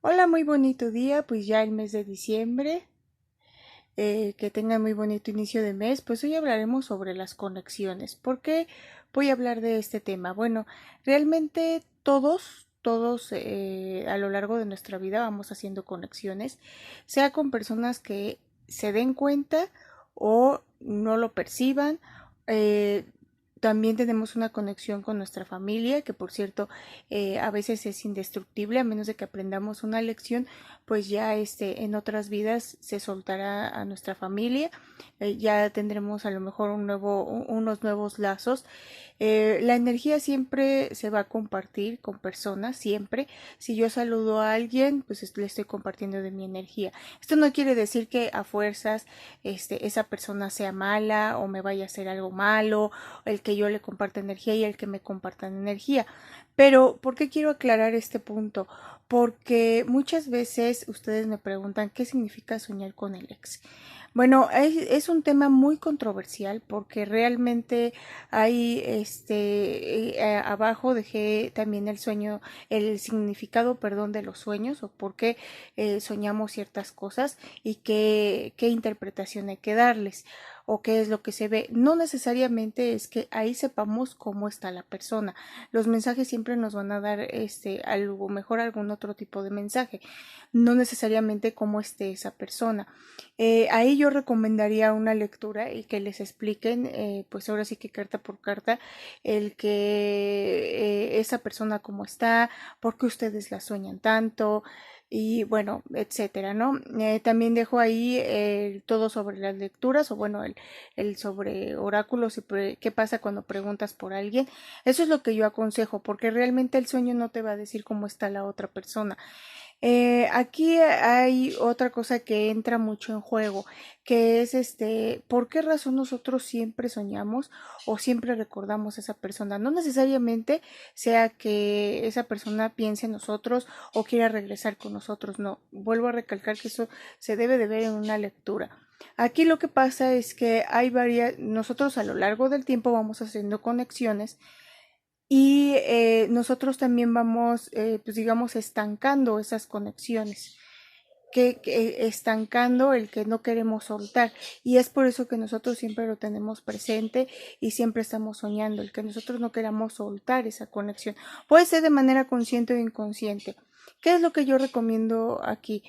Hola, muy bonito día, pues ya el mes de diciembre, que tengan muy bonito inicio de mes. Pues hoy hablaremos sobre las conexiones. ¿Por qué voy a hablar de este tema? Bueno, realmente todos a lo largo de nuestra vida vamos haciendo conexiones, sea con personas que se den cuenta o no lo perciban. eh, También tenemos una conexión con nuestra familia, que por cierto a veces es indestructible, a menos de que aprendamos una lección, pues ya en otras vidas se soltará a nuestra familia, ya tendremos a lo mejor unos nuevos lazos. La energía siempre se va a compartir con personas, siempre. Si yo saludo a alguien, pues le estoy compartiendo de mi energía. Esto no quiere decir que a fuerzas esa persona sea mala o me vaya a hacer algo malo, el que yo le comparta energía y el que me compartan energía. Pero, ¿por qué quiero aclarar este punto? Porque muchas veces ustedes me preguntan qué significa soñar con el ex. Bueno, es un tema muy controversial porque realmente hay abajo dejé también el significado, perdón, de los sueños o por qué soñamos ciertas cosas y qué interpretación hay que darles o qué es lo que se ve. No necesariamente es que ahí sepamos cómo está la persona. Los mensajes siempre nos van a dar algo mejor, algún otro tipo de mensaje, no necesariamente cómo esté esa persona. Ahí yo recomendaría una lectura y que les expliquen, pues ahora sí que carta por carta, el que esa persona cómo está, por qué ustedes la sueñan tanto y bueno, etcétera, ¿no? También dejo ahí todo sobre las lecturas o bueno, el sobre oráculos y qué pasa cuando preguntas por alguien. Eso es lo que yo aconsejo, porque realmente el sueño no te va a decir cómo está la otra persona. Aquí hay otra cosa que entra mucho en juego, que es ¿por qué razón nosotros siempre soñamos o siempre recordamos a esa persona? No necesariamente sea que esa persona piense en nosotros o quiera regresar con nosotros, no. Vuelvo a recalcar que eso se debe de ver en una lectura. Aquí lo que pasa es que nosotros a lo largo del tiempo vamos haciendo conexiones y nosotros también vamos, pues digamos, estancando esas conexiones, que estancando el que no queremos soltar. Y es por eso que nosotros siempre lo tenemos presente y siempre estamos soñando, el que nosotros no queramos soltar esa conexión. Puede ser de manera consciente o inconsciente. ¿Qué es lo que yo recomiendo aquí?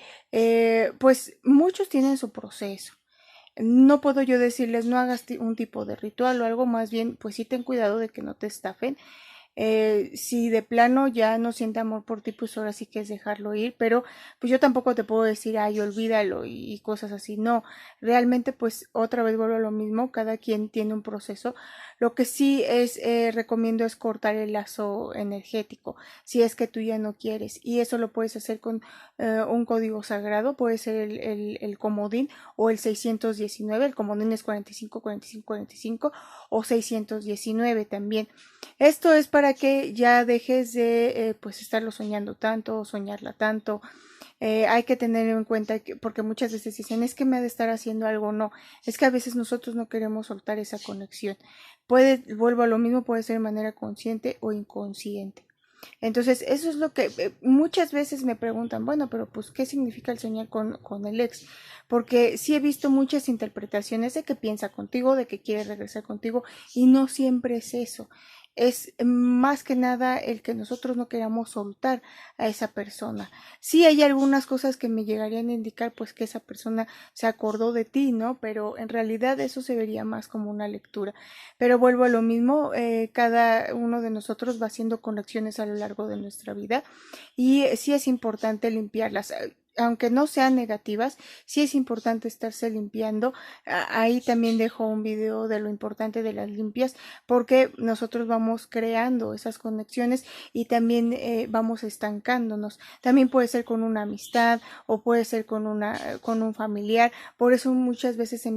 Pues muchos tienen su proceso. No puedo yo decirles no hagas un tipo de ritual o algo, más bien pues sí ten cuidado de que no te estafen. Si de plano ya no siente amor por ti, pues ahora sí que es dejarlo ir, pero pues yo tampoco te puedo decir, ay, olvídalo y cosas así, no, realmente pues otra vez vuelvo a lo mismo, cada quien tiene un proceso. Lo que sí recomiendo es cortar el lazo energético, si es que tú ya no quieres, y eso lo puedes hacer con un código sagrado, puede ser el comodín o el 619, el comodín es 45 45 45 o 619 también. Esto es para que ya dejes de pues estarlo soñando tanto o soñarla tanto. Hay que tener en cuenta que, porque muchas veces dicen, es que me ha de estar haciendo algo, no, es que a veces nosotros no queremos soltar esa conexión. Vuelvo a lo mismo, puede ser de manera consciente o inconsciente. Entonces, eso es lo que muchas veces me preguntan, bueno, pero pues, ¿qué significa el soñar con el ex? Porque sí he visto muchas interpretaciones de que piensa contigo, de que quiere regresar contigo, y no siempre es eso. Es más que nada el que nosotros no queramos soltar a esa persona. Sí hay algunas cosas que me llegarían a indicar pues que esa persona se acordó de ti, ¿no? Pero en realidad eso se vería más como una lectura. Pero vuelvo a lo mismo, cada uno de nosotros va haciendo conexiones a lo largo de nuestra vida y sí es importante limpiarlas. Aunque no sean negativas, sí es importante estarse limpiando. Ahí también dejo un video de lo importante de las limpias, porque nosotros vamos creando esas conexiones y también vamos estancándonos. También puede ser con una amistad o puede ser con un familiar. Por eso muchas veces